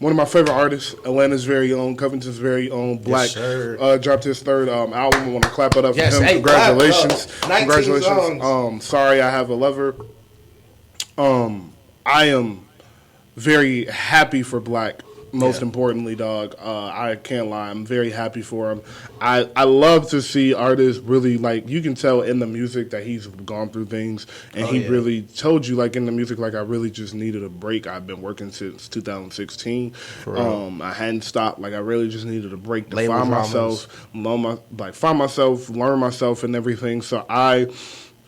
one of my favorite artists, Atlanta's very own, Covington's very own, Black, dropped his third album. I want to clap it up for him. Hey, congratulations. Congratulations. Sorry, I Have a Lover. I am very happy for Black. Most importantly, dog, I can't lie. I'm very happy for him. I love to see artists really, like, you can tell in the music that he's gone through things, and he really told you, like, in the music, like, I really just needed a break. I've been working since 2016. I hadn't stopped. Like, I really just needed a break to find myself, learn myself and everything. So I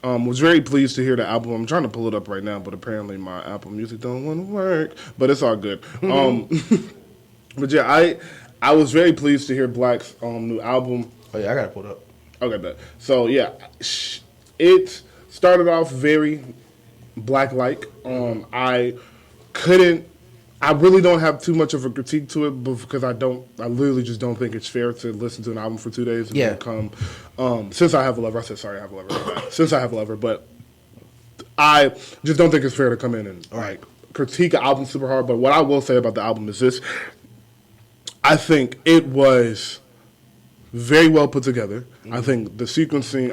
was very pleased to hear the album. I'm trying to pull it up right now, but apparently my Apple Music don't want to work. But it's all good. But yeah, I was very pleased to hear Black's new album. Oh yeah, I got it pulled up. Okay, bet. So yeah, it started off very Black-like. I really don't have too much of a critique to it because I literally just don't think it's fair to listen to an album for 2 days and then come. Since I Have a Lover, I said sorry, I Have a Lover. Since I Have a Lover, but I just don't think it's fair to come in and like critique an album super hard. But what I will say about the album is this: I think it was very well put together. I think the sequencing,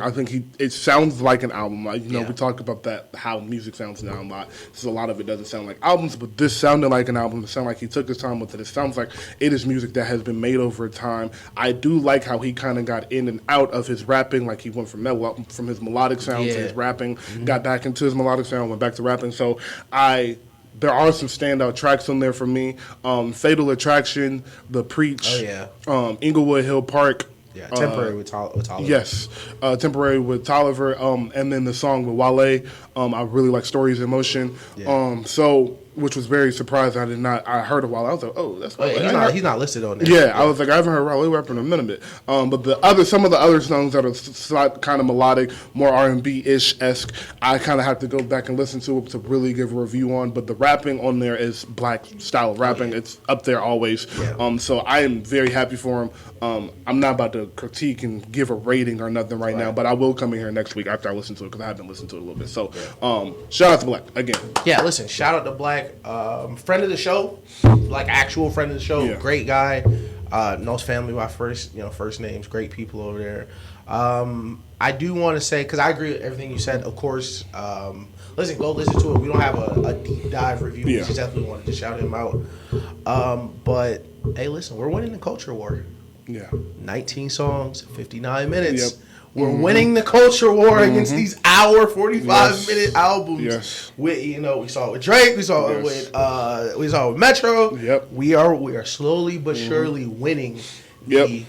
it sounds like an album. Like, we talked about that, how music sounds now a lot. So a lot of it doesn't sound like albums, but this sounded like an album. It sounded like he took his time with it. It sounds like it is music that has been made over time. I do like how he kind of got in and out of his rapping. Like, he went from his melodic sound to his rapping, got back into his melodic sound, went back to rapping. So there are some standout tracks on there for me. Fatal Attraction, The Preach, Inglewood Hill Park. Yeah, Temporary with Tolliver. Yes, Temporary with Tolliver. And then the song with Wale. I really like Stories in Motion. Yeah. Which was very surprising. I heard of Wale. I was like, oh, that's Wale. He's not listed on there. Yeah, I was like, I haven't heard Wale rapping in a minute. But some of the other songs that are kind of melodic, more R&B-ish-esque, I kind of have to go back and listen to really give a review on. But the rapping on there is Black style of rapping. It's up there always. Yeah. So I am very happy for him. I'm not about to critique and give a rating or nothing right now, but I will come in here next week after I listen to it because I haven't listened to it a little bit. So shout out to Black again. Yeah, listen, shout out to Black. Friend of the show, like actual friend of the show, great guy. Knows family by first names, great people over there. I do want to say, because I agree with everything you said, of course. Go listen to it. We don't have a deep dive review. We just definitely wanted to shout him out. But hey, listen, we're winning the culture war. Yeah. 19 songs, 59 minutes. Yep. We're winning the culture war against these 45-minute albums. Yes. We saw it with Drake. We saw it with Metro. Yep. We are slowly but surely winning. We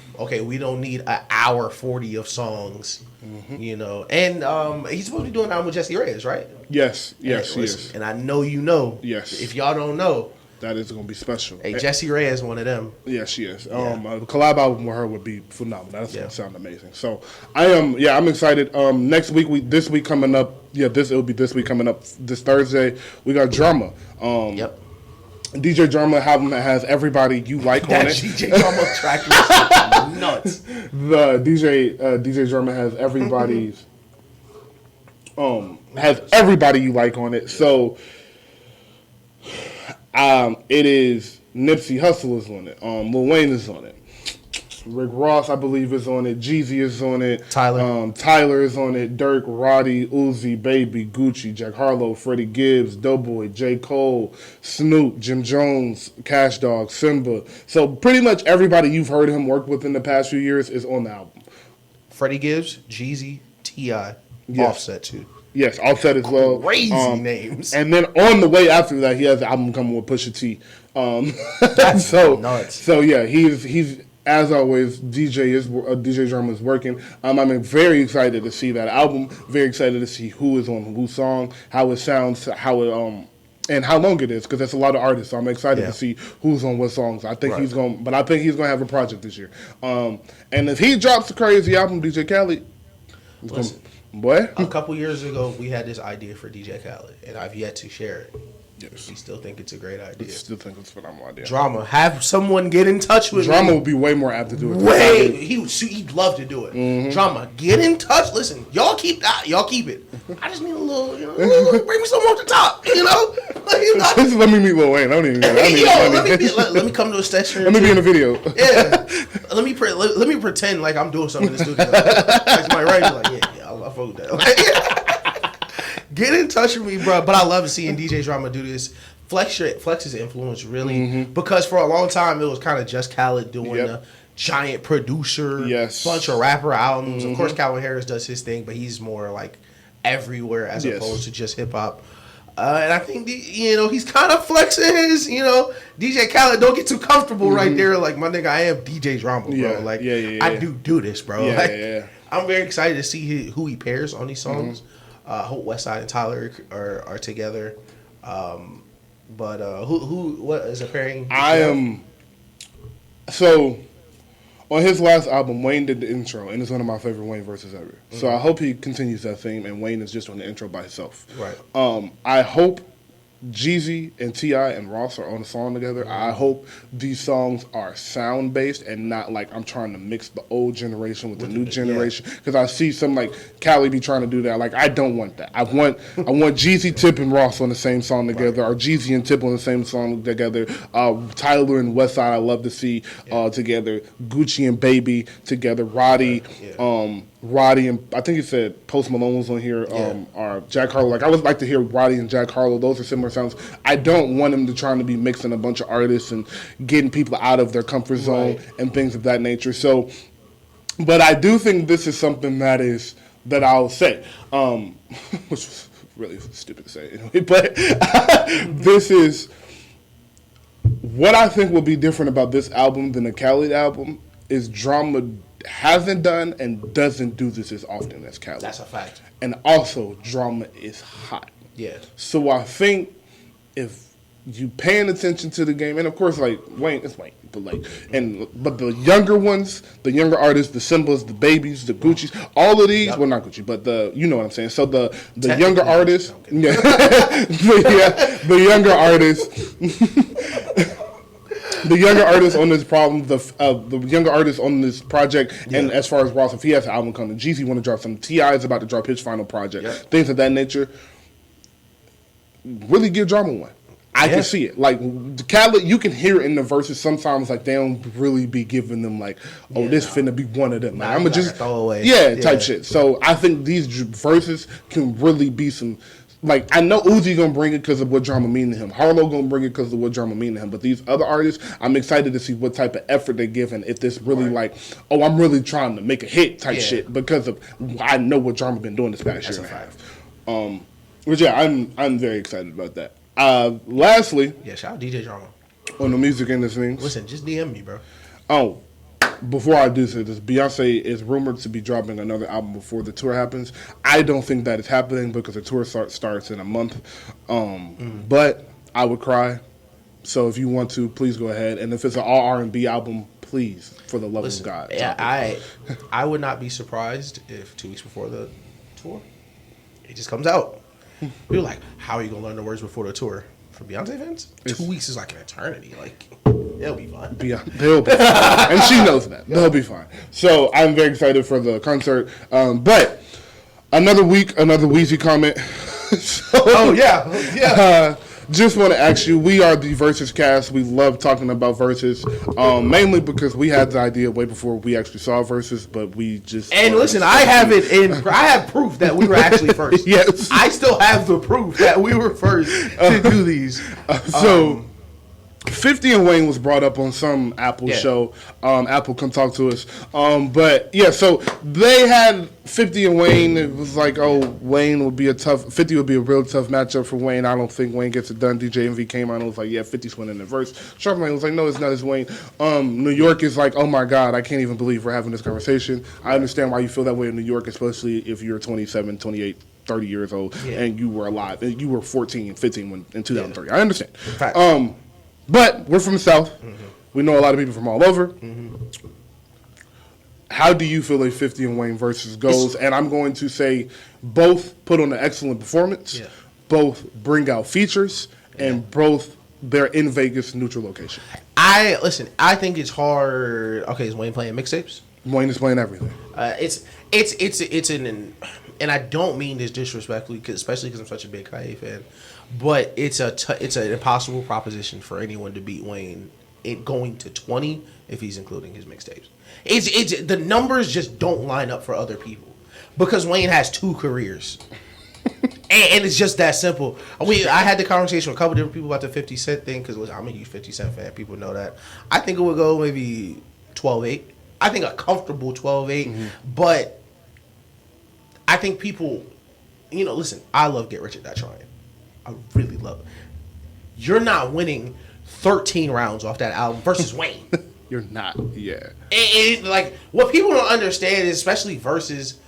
don't need an hour 40 of songs. And he's supposed to be doing an album with Jesse Reyes, right? Yes. Yes. Yes. And I know you know. Yes. If y'all don't know, that is going to be special. Hey, Jessie Reyes is one of them. Yeah, she is. A collab album with her would be phenomenal. That's going to sound amazing. So I'm excited. This week coming up, this Thursday, we got Drama. DJ Drama album that has everybody you like on it. DJ Drama track is nuts. The DJ Drama has everybody you like on it. So it is Nipsey Hussle is on it. Lil Wayne is on it. Rick Ross, I believe, is on it. Jeezy is on it. Tyler is on it. Dirk, Roddy, Uzi, Baby, Gucci, Jack Harlow, Freddie Gibbs, Doughboy, J. Cole, Snoop, Jim Jones, Cash Dog, Simba. So pretty much everybody you've heard him work with in the past few years is on the album. Freddie Gibbs, Jeezy, T.I., Offset too. Yes, Offset as well. Crazy names. And then on the way after that, he has an album coming with Pusha T. That's nuts. So yeah, he's as always, DJ Drama is working. I'm very excited to see that album. Very excited to see who is on whose song, how it sounds, and how long it is, because there's a lot of artists. So I'm excited to see who's on what songs. I think he's going to have a project this year. And if he drops a crazy album, DJ Khaled, a couple years ago, we had this idea for DJ Khaled, and I've yet to share it. Yes. We still think it's a great idea. I still think it's a phenomenal idea. Drama. Have someone get in touch with Drama me. would be way more apt to do it. He'd love to do it. Drama. Get in touch. Listen, y'all keep that. Y'all keep it. I just need a little, bring me some off the top, Just let me meet Lil Wayne. I don't even let me come to a session. Let me be in a video. Yeah. Let me pretend like I'm doing something in the studio. Like my right, I'll fuck with that. Get in touch with me, bro. But I love seeing DJ Drama do this. Flex his influence really, because for a long time it was kind of just Khaled doing the giant producer, bunch of rapper albums. Of course, Calvin Harris does his thing, but he's more like everywhere as opposed to just hip hop. And I think he's kind of flexing his. DJ Khaled, don't get too comfortable right there. Like my nigga, I am DJ Drama, bro. I do this, bro. I'm very excited to see who he pairs on these songs. I hope Westside and Tyler are together. But what is a pairing? So on his last album, Wayne did the intro, and it's one of my favorite Wayne verses ever. So I hope he continues that theme, and Wayne is just on the intro by himself. Right. I hope Jeezy and T.I. and Ross are on a song together. I hope these songs are sound based and not like I'm trying to mix the old generation with the new generation. Because I see some like Cali be trying to do that. Like I don't want that. I want Jeezy, Tip, and Ross on the same song together, or Jeezy and Tip on the same song together. Tyler and Westside I love to see together. Gucci and Baby together. Roddy. Roddy and I think he said Post Malone was on here, or Jack Harlow. Like I would like to hear Roddy and Jack Harlow. Those are similar sounds. I don't want him to trying to be mixing a bunch of artists and getting people out of their comfort zone and things of that nature. So, but I do think this is something that I'll say, which was really stupid to say anyway. But this is what I think will be different about this album than the Khaled album is Drama hasn't done and doesn't do this as often as Khaled. That's a fact. And also, Drama is hot. Yeah. So I think if you paying attention to the game, and of course, like Wayne, it's Wayne, but the younger ones, the younger artists, the Symbols, the Babies, the Gucci's, all of these, well, not Gucci, but you know what I'm saying. So the younger artists, the younger artists. The younger artists on this problem, the younger artists on this project, and as far as Ross, if he has an album coming, Jeezy want to drop something, T.I. is about to drop his final project, things of that nature. Really give Drama one. I can see it. Like Khaled, you can hear it in the verses sometimes. Like they don't really be giving them like, this finna be one of them. Like, I'm just throwaway. Type shit. So I think these verses can really be some. Like, I know Uzi gonna bring it because of what Drama mean to him. Harlow gonna bring it because of what Drama mean to him. But these other artists, I'm excited to see what type of effort they give and if this really like, I'm really trying to make a hit type shit because of I know what Drama been doing this past year and a half. Which I'm very excited about that. Lastly, shout out DJ Drama on the music end of things. Listen, just DM me, bro. Before I do say this, Beyonce is rumored to be dropping another album before the tour happens. I don't think that is happening because the tour starts in a month. But I would cry. So if you want to, please go ahead. And if it's an all R&B album, please, for the love of God. I would not be surprised if 2 weeks before the tour, it just comes out. People are like, how are you going to learn the words before the tour? For Beyonce fans, 2 weeks is like an eternity. Like, they'll be fine. They'll be fine. And she knows that. They'll be fine. So I'm very excited for the concert. But another week, another Weezy comment. Just want to ask you, we are the Versus cast. We love talking about Versus, mainly because we had the idea way before we actually saw Versus, but we just... And listen, I have proof that we were actually first. Yes. I still have the proof that we were first to do these. 50 and Wayne was brought up on some Apple show. Apple come talk to us. So they had 50 and Wayne. It was like, Wayne would be 50 would be a real tough matchup for Wayne. I don't think Wayne gets it done. DJ Envy came on and was like, 50's winning the verse. Charlamagne was like, no, it's not as Wayne. New York is like, oh my God, I can't even believe we're having this conversation. I understand why you feel that way in New York, especially if you're 27, 28, 30 years old and you were alive. And you were 14, 15 in 2030. I understand. But we're from the South. We know a lot of people from all over. How do you feel a 50 and Wayne versus goes? And I'm going to say both put on an excellent performance. Both bring out features. and both they're in Vegas, neutral location. I think it's hard. Okay, is Wayne playing mixtapes? Wayne is playing everything. It's and I don't mean this disrespectfully, especially because I'm such a big Kanye fan, but it's an impossible proposition for anyone to beat Wayne going to 20 if he's including his mixtapes. It's the numbers just don't line up for other people because Wayne has 2 careers. And it's just that simple. I had the conversation with a couple different people about the 50 Cent thing because I'm a huge 50 Cent fan. People know that. I think it would go maybe 12-8. I think a comfortable 12-8. But I think people, listen, I love Get Rich or Die Trying. I really love it. You're not winning 13 rounds off that album versus Wayne. You're not, yeah. And like, what people don't understand is, especially versus...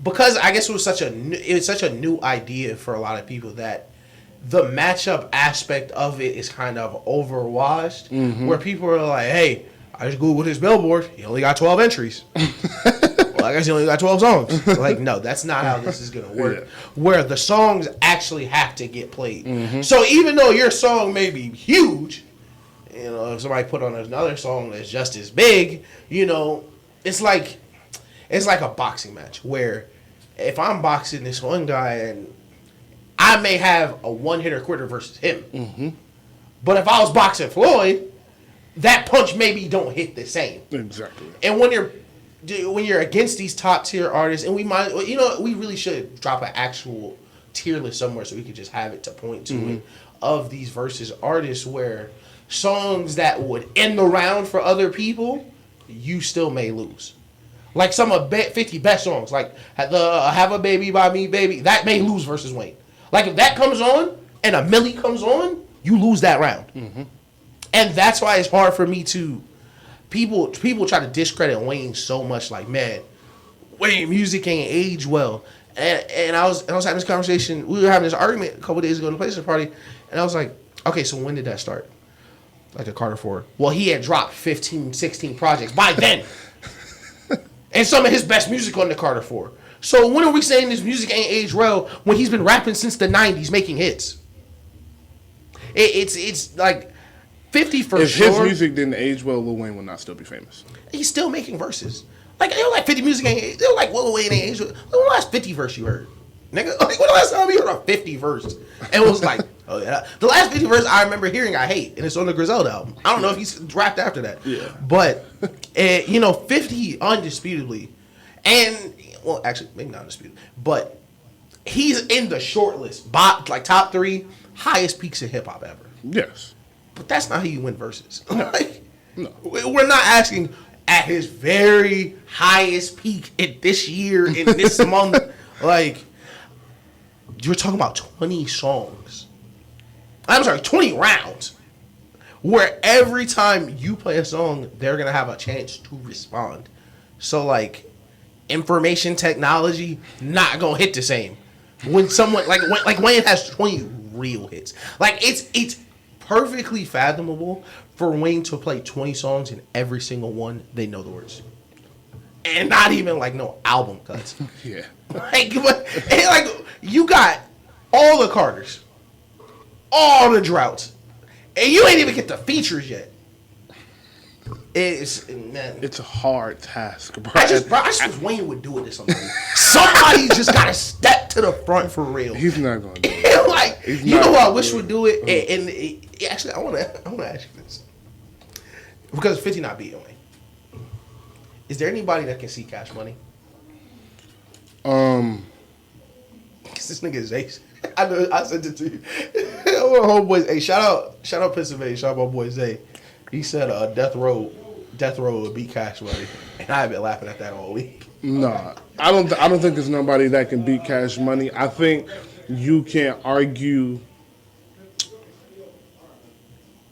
Because I guess it was such a new idea for a lot of people that the matchup aspect of it is kind of overwashed. Where people are like, "Hey, I just googled his Billboard. He only got 12 entries. Well, I guess he only got 12 songs." Like, no, that's not how this is gonna work. Yeah. Where the songs actually have to get played. So even though your song may be huge, if somebody put on another song that's just as big, it's like a boxing match where if I'm boxing this one guy and I may have a one-hitter quitter versus him, but if I was boxing Floyd, that punch maybe don't hit the same. Exactly. And when you're against these top-tier artists, and we really should drop an actual tier list somewhere so we could just have it to point to it of these versus artists where songs that would end the round for other people, you still may lose. Like some of 50 best songs, like Have a Baby by Me, Baby, that may lose versus Wayne. Like if that comes on and a Millie comes on, you lose that round. And that's why it's hard for me to... People try to discredit Wayne so much, like, man, Wayne music ain't age well. And I was having this conversation, we were having this argument a couple days ago in the PlayStation party, and I was like, okay, so when did that start? Like a Carter 4. Well, he had dropped 15, 16 projects by then. And some of his best music on the Carter 4. So when are we saying this music ain't aged well when he's been rapping since the 90s making hits? It's like 50 for if sure. If his music didn't age well, Lil Wayne would not still be famous. He's still making verses. Like, they were like 50 music ain't aged. They were like, Lil Wayne ain't aged well. When the last 50 verse you heard? Nigga, like, when the last time you heard a 50 verse? And it was like, oh yeah. The last 50 verse I remember hearing I hate, and it's on the Griselda album. I don't know if he's rapped after that. Yeah. But, 50 undisputably. And, well, actually, maybe not undisputed. But he's in the short list. Like, top 3 highest peaks in hip-hop ever. Yes. But that's not how you win verses. No. No. We're not asking at his very highest peak in this year, in this month. Like, you're talking about 20 songs. I'm sorry, 20 rounds. Where every time you play a song, they're going to have a chance to respond. So, like, information technology, not going to hit the same. When someone, like Wayne has 20 real hits. Like, it's perfectly fathomable for Wayne to play 20 songs and every single one, they know the words. And not even, like, no album cuts. Yeah. Like, you got all the Carters, all the Droughts, and you ain't even get the features yet. It's a hard task, bro. I just wish Wayne would do it to somebody. Somebody just gotta step to the front for real. He's not gonna do it. Like, you know who I wish would do it? And actually, I wanna ask you this. Because 50 not beating Wayne. Is there anybody that can see Cash Money? Because this nigga is ace. I know, I sent it to you. Homeboys, hey, shout out Pennsylvania, shout out my boy Zay. He said Death Row would beat Cash Money, and I've been laughing at that all week. Nah, I don't think there's nobody that can beat Cash Money. I think you can argue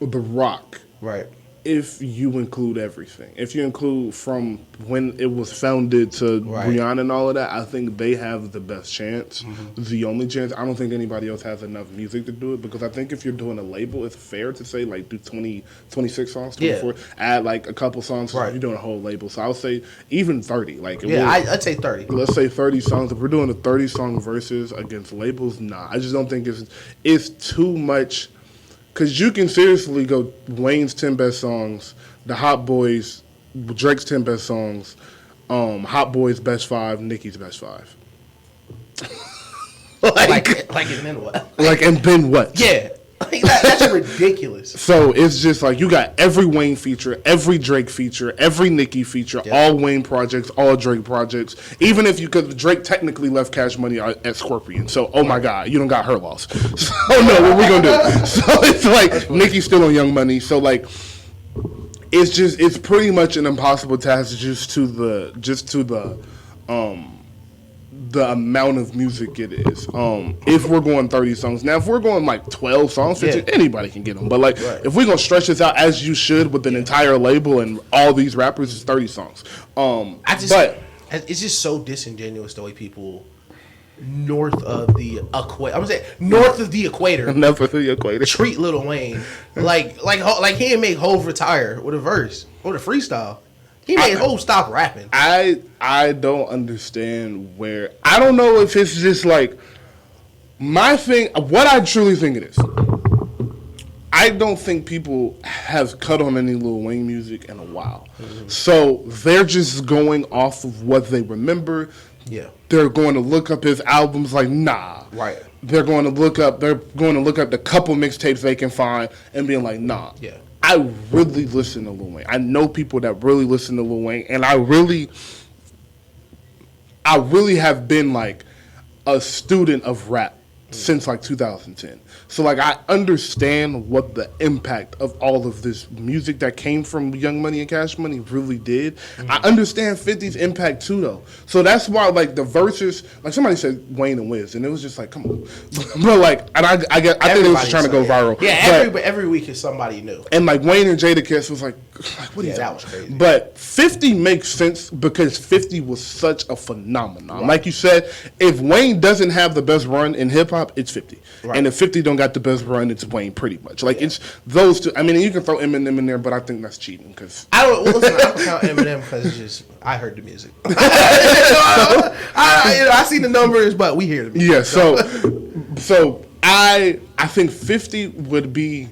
with The Rock, right? If you include everything, if you include from when it was founded to Brianna and all of that, I think they have the best chance, the only chance. I don't think anybody else has enough music to do it, because I think if you're doing a label, it's fair to say, like, do 20, 26 songs, 24, add like a couple songs, you're doing a whole label. So I would say even 30. Like, I'd say 30. Let's say 30 songs. If we're doing a 30-song versus against labels, nah. I just don't think it's too much. Because you can seriously go Wayne's 10 best songs, the Hot Boys, Drake's 10 best songs, Hot Boys best 5, Nicki's best 5. like and then what? And then what? Yeah. That's ridiculous. So it's just like you got every Wayne feature, every Drake feature, every Nicki feature, all Wayne projects, all Drake projects. Even if because Drake technically left Cash Money at Scorpion, so my God, you don't got her loss. So no, what we gonna do? So it's like Nicki's still on Young Money. So like it's pretty much an impossible task just to the amount of music it is. If we're going 30 songs. Now, if we're going like 12 songs, 15, anybody can get them. But like, if we're going to stretch this out as you should with an entire label and all these rappers, it's 30 songs. It's just so disingenuous the way people north of the equator. I'm gonna say north of the equator. North of the equator. Treat Lil Wayne like he didn't make Hov retire with a verse or a freestyle. He made Hov stop rapping. I don't understand where. I don't know if it's just like my thing. What I truly think it is. I don't think people have cut on any Lil Wayne music in a while. Mm-hmm. So they're just going off of what they remember. Yeah. They're going to look up his albums like, nah. Right. They're going to look up the couple mixtapes they can find and being like, nah. Yeah. I really listen to Lil Wayne. I know people that really listen to Lil Wayne, and I really have been like a student of rap since like 2010. So like I understand what the impact of all of this music that came from Young Money and Cash Money really did. Mm-hmm. I understand 50's impact too though. So that's why like the verses, like somebody said Wayne and Wiz, and it was just like, come on. But like, and I think it was just trying to go viral. Yeah, every week is somebody new. And like Wayne and Jadakiss was like what are you that was crazy. But 50 makes sense because 50 was such a phenomenon. Right. Like you said, if Wayne doesn't have the best run in hip hop, it's 50. Right. And if 50 don't got the best run, it's Wayne pretty much. Like it's those two. I mean, you can throw Eminem in there, but I think that's cheating because I don't count Eminem because it's just I heard the music. I see the numbers, but we hear the music. Yeah. So I think 50 would be.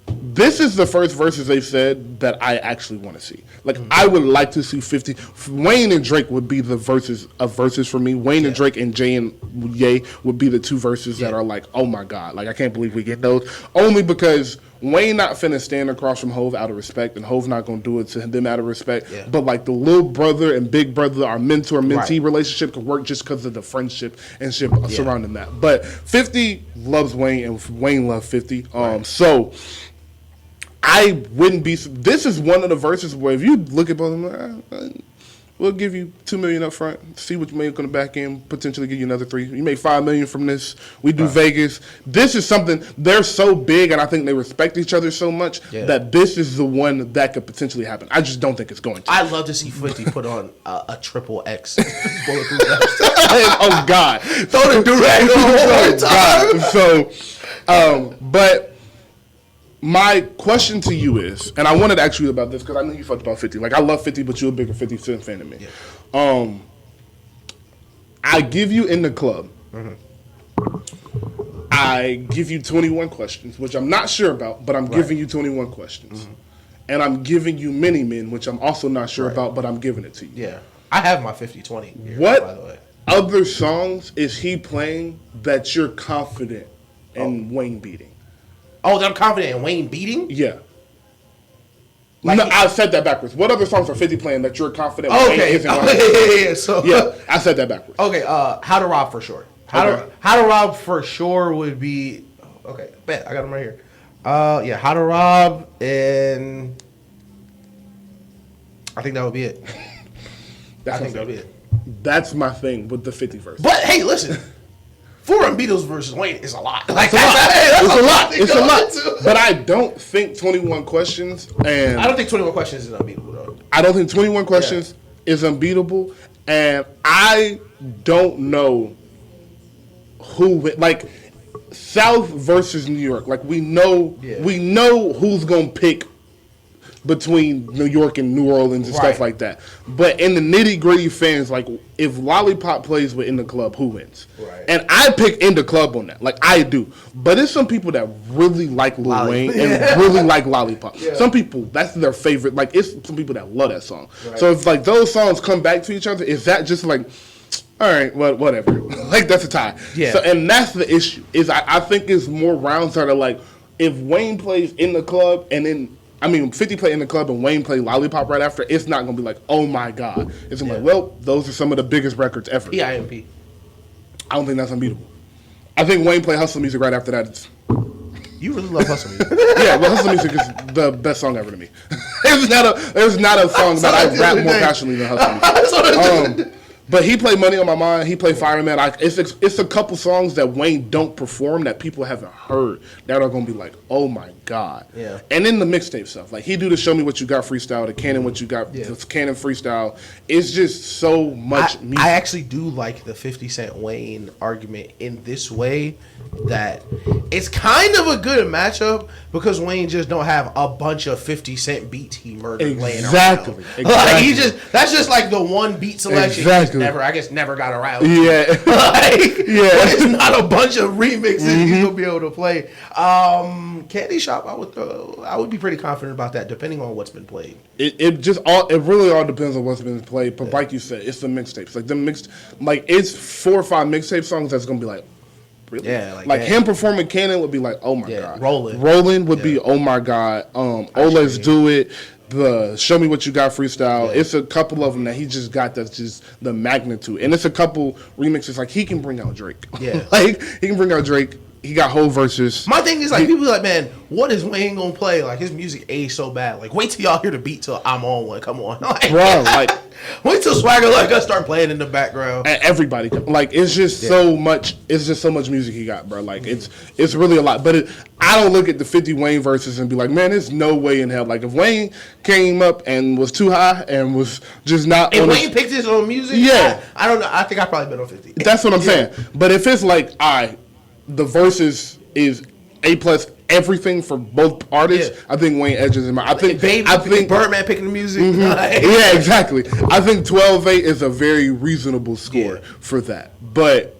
This is the first verses they've said that I actually want to see. Like, I would like to see 50. Wayne and Drake would be the verses of verses for me. Wayne and Drake and Jay and Ye would be the two verses that are like, oh my God. Like, I can't believe we get those. Only because Wayne not finna stand across from Hov out of respect, and Hov not gonna do it to them out of respect. Yeah. But like the little brother and big brother, our mentor-mentee relationship could work just because of the friendship and shit surrounding that. But 50 loves Wayne, and Wayne loves 50. So I wouldn't be. This is one of the verses where if you look at both of them, we'll give you $2 million up front. See what you make on the back end. Potentially give you another $3 million. You make $5 million from this. We do Vegas. This is something. They're so big, and I think they respect each other so much that this is the one that could potentially happen. I just don't think it's going to. I'd love to see 50 put on a triple X bulletproof vest. Oh God! Throw the durag on. Oh God! So, but. My question to you is, and I wanted to ask you about this because I know you fucked about 50. Like, I love 50, but you're a bigger 50 Cent fan than me. Yeah. I give you in the club. Mm-hmm. I give you 21 questions, which I'm not sure about, but I'm giving you 21 questions. Mm-hmm. And I'm giving you Many Men, which I'm also not sure about, but I'm giving it to you. Yeah. I have my 50-20 here, what by the way. Other songs is he playing that you're confident in Wayne beating? Oh, that I'm confident in Wayne beating? Yeah. Like no, I said that backwards. What other songs are 50 playing that you're confident Wayne isn't? I said that backwards. Okay, How to Rob for sure. How to Rob for sure would be... Okay, bet. I got them right here. How to Rob, and... I think that would be it. I think that would be it. That's my thing with the 50 verse. But, hey, listen... 4 Beatles versus Wayne is a lot. Like, it's a lot. But I don't think 21 Questions and... I don't think 21 Questions is unbeatable, though. I don't think 21 Questions is unbeatable. And I don't know who... Like, South versus New York. Like, we know who's going to pick between New York and New Orleans and stuff like that. But in the nitty gritty fans, like if Lollipop plays with In the Club, who wins? Right. And I pick In the Club on that. Like I do. But it's some people that really like Lil Wayne and really like Lollipop. Yeah. Some people, that's their favorite. Like it's some people that love that song. Right. So if like those songs come back to each other, is that just like, all right, well, whatever. Like that's a tie. Yeah. So and that's the issue. Is I think it's more rounds that are like, if Wayne plays In the Club and then 50 play In the Club and Wayne play Lollipop right after, it's not gonna be like, oh my god. It's gonna be like, well, those are some of the biggest records ever. PIMP. I don't think that's unbeatable. I think Wayne play Hustle Music right after that. You really love Hustle Music. Yeah, but Hustle Music is the best song ever to me. There's not a song that I rap more passionately than Hustle Music. But he played Money on My Mind. He played Fireman. It's a couple songs that Wayne don't perform that people haven't heard that are gonna be like, oh my god. Yeah. And then the mixtape stuff, like he do the Show Me What You Got freestyle, the Canon What You Got, the Canon freestyle. It's just so much music. I actually do like the 50 Cent Wayne argument in this way, that it's kind of a good matchup because Wayne just don't have a bunch of 50 Cent beats he murdered laying around. Exactly. Like that's just like the one beat selection. Exactly. Never got around. Yeah. It's not a bunch of remixes he's gonna be able to play. Candy Shop, I would be pretty confident about that, depending on what's been played. It really all depends on what's been played. But like you said, it's the mixtapes. It's 4 or 5 mixtape songs that's gonna be like, really? Yeah, like him performing Canon would be like, oh my god. Rollin' would be oh my god. Let's Do It. The Show Me What You Got freestyle. It's a couple of them that he just got that's just the magnitude. And it's a couple remixes. Like he can bring out Drake. Yeah. Like he can bring out Drake. He got whole verses. My thing is like people be like, man, what is Wayne gonna play? Like his music aged so bad. Like wait till y'all hear the beat till I'm on one. Come on. Like, bro, like wait till Swagger Like Us start playing in the background. And everybody, like it's just so much. It's just so much music he got, bro. Like it's really a lot. But I don't look at the 50 Wayne verses and be like, man, there's no way in hell. Like if Wayne came up and was too high and was just not. If Wayne picked his own music, I don't know. I think I probably been on 50. That's what I'm saying. But if it's like, all right, the verses is A+ everything for both artists, I think Wayne edges him out. I think Birdman picking the music. Yeah, exactly. I think 12-8 is a very reasonable score for that. But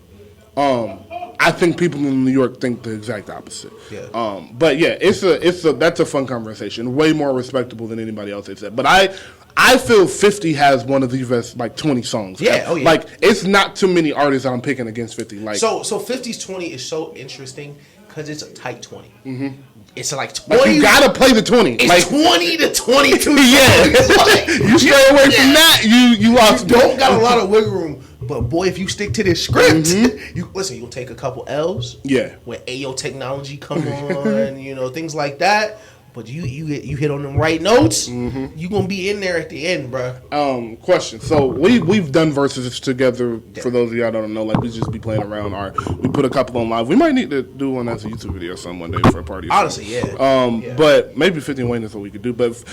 I think people in New York think the exact opposite. Yeah. But yeah, that's a fun conversation. Way more respectable than anybody else has said. But I feel 50 has one of the best, like 20 songs. Yeah, oh yeah. Like it's not too many artists that I'm picking against 50. Like so 50's 20 is so interesting because it's a tight 20. Mm-hmm. It's like 20. Like you gotta play the 20. It's like 20 to 22. You stray away from that, you lost. You don't got a lot of wiggle room. But boy, if you stick to this script, you'll take a couple L's. Yeah. When Ayo technology come on, things like that. But you hit on them right notes, you gonna be in there at the end, bro. Question. So we've done verses together. For those of y'all that don't know, like we just be playing around. We put a couple on live. We might need to do one as a YouTube video or something one day for a party. Honestly, yeah. But maybe 50 Wayne is what we could do. But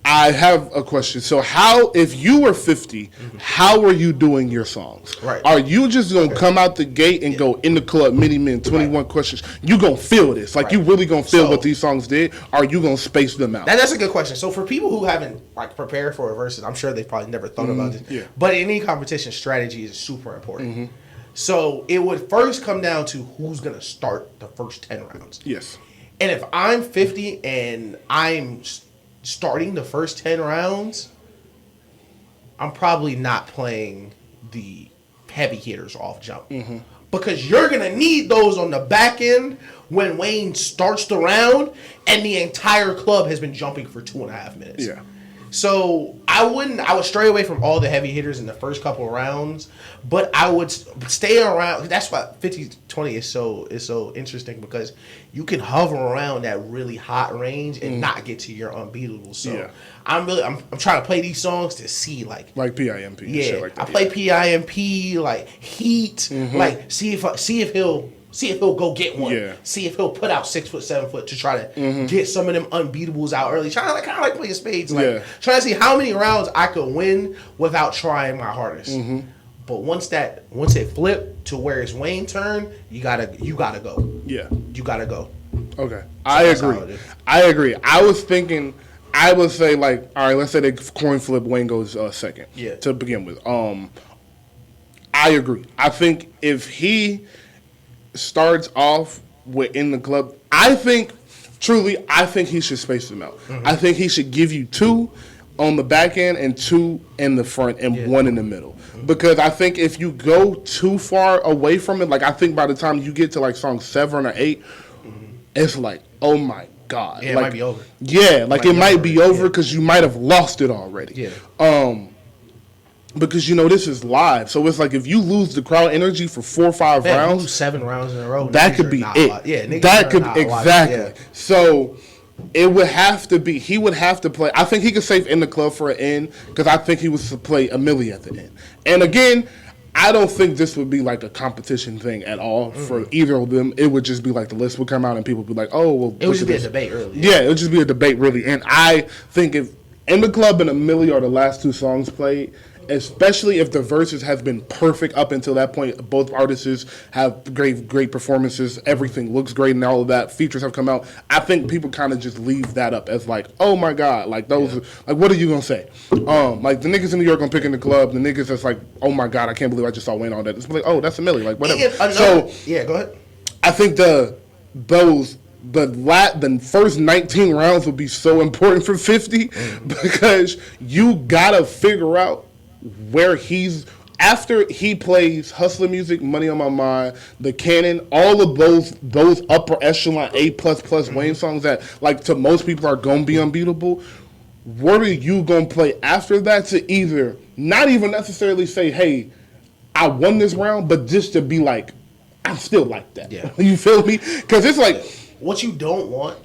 I have a question. So if you were 50, how are you doing your songs? Right. Are you just going to come out the gate and go In the Club, Many Men, 21 Questions? You going to feel this? Like you really going to feel what these songs did? Or are you going to space them out? That's a good question. So for people who haven't prepared for a versus, I'm sure they've probably never thought about this. Yeah. But in any competition, strategy is super important. So it would first come down to who's going to start the first 10 rounds. Yes. And if I'm 50 and I'm starting the first 10 rounds, I'm probably not playing the heavy hitters off jump. Because you're going to need those on the back end when Wayne starts the round and the entire club has been jumping for 2.5 minutes. Yeah. So I would stray away from all the heavy hitters in the first couple of rounds, but I would stay around. That's why 50-20 is so interesting, because you can hover around that really hot range and not get to your unbeatable. So I'm trying to play these songs to see like PIMP. Yeah, shit like that. I play PIMP, like Heat, like see if he'll go get one. Yeah. See if he'll put out 6 foot, 7 foot to try to get some of them unbeatables out early. Kind of like playing spades. Like trying to see how many rounds I could win without trying my hardest. But once it flipped to where it's Wayne's turn, you gotta go. Yeah. You gotta go. Okay. I agree. I was thinking I would say, like, all right, let's say they coin flip, Wayne goes second to begin with. I agree. I think if he starts off within the club, I think he should space them out. I think he should give you 2 on the back end and 2 in the front and 1 in the middle. Because I think if you go too far away from it, like I think by the time you get to like song 7 or 8, it's like, oh my God. Yeah, like, it might be over. Yeah, like it might be over because you might have lost it already. Yeah. Because this is live, so it's like if you lose the crowd energy for 4 or 5 rounds, lose 7 rounds in a row, that could be it. Yeah, that could exactly. So it would have to be. He would have to play. I think he could save in the club for an end because I think he was to play a milli at the end. And again, I don't think this would be like a competition thing at all for either of them. It would just be like the list would come out and people would be like, "Oh, well." It would just be a debate, really. Yeah, it would just be a debate, really. And I think if in the club and a milli are the last 2 songs played, especially if the verses has been perfect up until that point, both artists have great performances, everything looks great and all of that, features have come out, I think people kind of just leave that up as like, oh my God, like those, like what are you going to say? Like the niggas in New York gonna pick in the club, the niggas that's like, oh my God, I can't believe I just saw Wayne on that. It's like, oh, that's a milli, like whatever. So, yeah, go ahead. I think the first 19 rounds will be so important for 50 because you gotta figure out where he's after he plays Hustler Music, Money on My Mind, The Cannon, all of those upper echelon A++ Wayne songs that like to most people are gonna be unbeatable. What are you gonna play after that to either not even necessarily say, hey, I won this round, but just to be like, I'm still like that. Yeah. You feel me? Because it's like what you don't want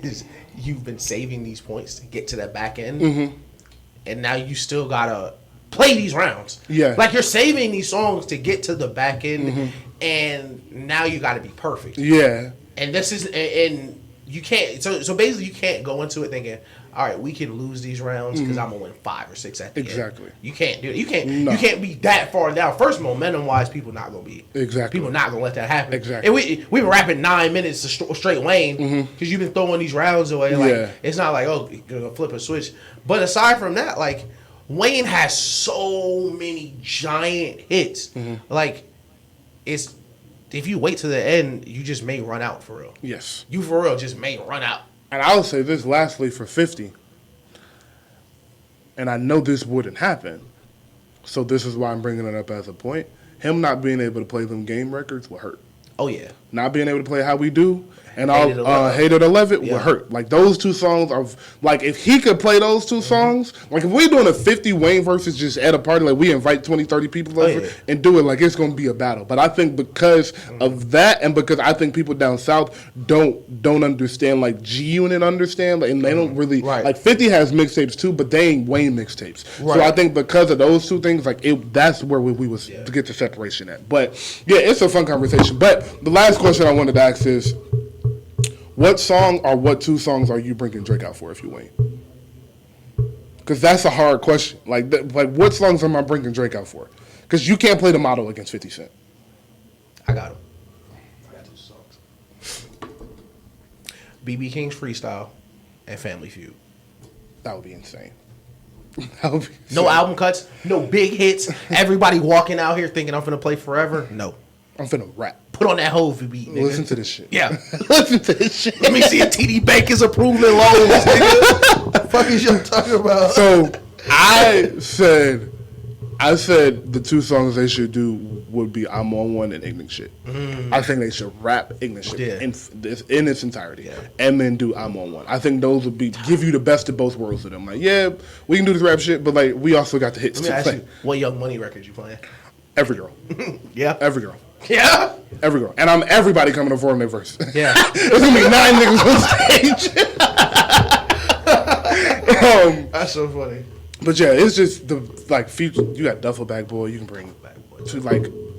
is you've been saving these points to get to that back end. And now you still gotta play these rounds. Yeah. Like you're saving these songs to get to the back end, and now you gotta be perfect. Yeah. And this is, and you can't, so basically you can't go into it thinking, all right, we can lose these rounds because I'm gonna win 5 or 6 at the end. Exactly. You can't do it. You can't be that far down. First, momentum wise, people not gonna be. Exactly. People not gonna let that happen. Exactly. And we were rapping 9 minutes of straight Wayne because you've been throwing these rounds away. Like it's not like, oh, you're gonna flip a switch. But aside from that, like Wayne has so many giant hits. Like it's if you wait to the end, you just may run out for real. Yes. You for real just may run out. And I will say this lastly for 50, and I know this wouldn't happen, so this is why I'm bringing it up as a point. Him not being able to play them game records will hurt. Oh, yeah. Not being able to play How We Do and Hated or Love It will hurt. Like, those 2 songs are, like, if he could play those 2 songs, like, if we're doing a 50 Wayne versus just at a party, like, we invite 20, 30 people over and do it, like, it's going to be a battle. But I think because of that and because I think people down south don't understand, like, G-Unit understand, like, and they don't really, like, 50 has mixtapes too, but they ain't Wayne mixtapes. So I think because of those 2 things, like, that's where we was to get the separation at. But, yeah, it's a fun conversation. But the last question I wanted to ask is, what song or what 2 songs are you bringing Drake out for if you Wayne? Because that's a hard question. Like what songs am I bringing Drake out for? Because you can't play the model against 50 Cent. I got him. I got 2 songs. BB King's Freestyle and Family Feud. That would be insane. No album cuts, no big hits. Everybody walking out here thinking I'm finna play forever. No. I'm finna rap. Put on that Hovey beat, nigga. Listen to this shit. Yeah. Listen to this shit. Let me see if TD Baker's approving loans, nigga. The fuck is you talking about? So, I said the 2 songs they should do would be I'm On One and Ignorant Shit. I think they should rap Ignorant Shit in its entirety. And then do I'm On One. I think those would give you the best of both worlds of them. Like, yeah, we can do this rap shit, but like we also got the hits to play. What Young Money record you playing? Every Girl. Yeah. Every Girl. Yeah? Every Girl. And everybody coming to perform their verse. Yeah. There's going to be 9 niggas on stage. That's so funny. But yeah, it's just the feature. You got Duffel Bag Boy. You can bring Bag Boy to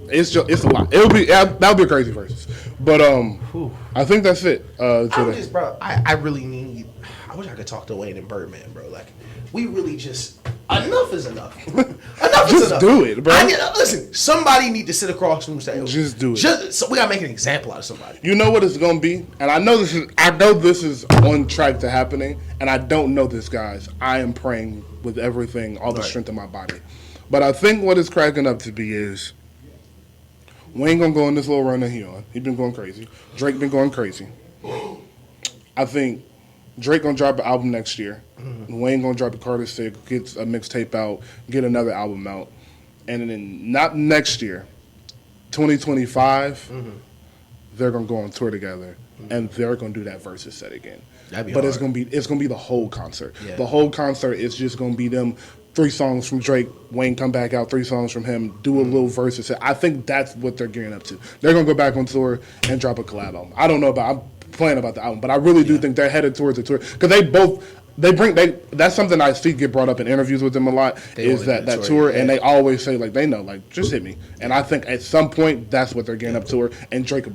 it's a lot. That'll be a crazy verse. But I think that's it. I really need. I wish I could talk to Wayne and Birdman, bro. Like we really just enough is enough. Enough Just is enough. do it, bro. Listen, somebody need to sit across from him and say, just do it. So we gotta make an example out of somebody. You know what it's gonna be, and I know this is on track to happening, and I don't know this, guys. I am praying with everything, all the strength in my body. But I think what it's cracking up to be is Wayne gonna go on this little run that he on. He been going crazy. Drake been going crazy. I think Drake gonna drop an album next year. Mm-hmm. Wayne gonna drop a Carter 6, get a mixtape out, get another album out, and then not next year, 2025, they're gonna go on tour together, and they're gonna do that versus set again. But hard. it's gonna be the whole concert. Yeah. The whole concert is just gonna be them. 3 songs from Drake, Wayne come back out, 3 songs from him, do a little versus set. I think that's what they're gearing up to. They're gonna go back on tour and drop a collab album. I don't know I'm playing about the album, but I really do think they're headed towards the tour because that's something I see get brought up in interviews with them a lot is that tour, and they always say like they know like just hit me, and I think at some point that's what they're gearing up to, and Drake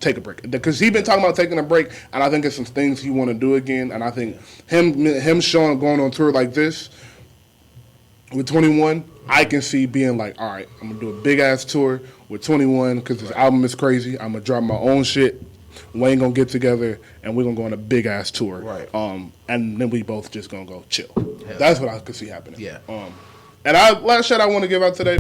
take a break because he's been talking about taking a break, and I think it's some things he want to do again, and I think him showing going on tour like this with 21, I can see being like, all right, I'm gonna do a big ass tour with 21 because this album is crazy. I'm gonna drop my own shit. Wayne gonna get together and we're gonna go on a big ass tour. Right. And then we both just gonna go chill. Yeah. That's what I could see happening. Yeah. And last shit I want to give out today.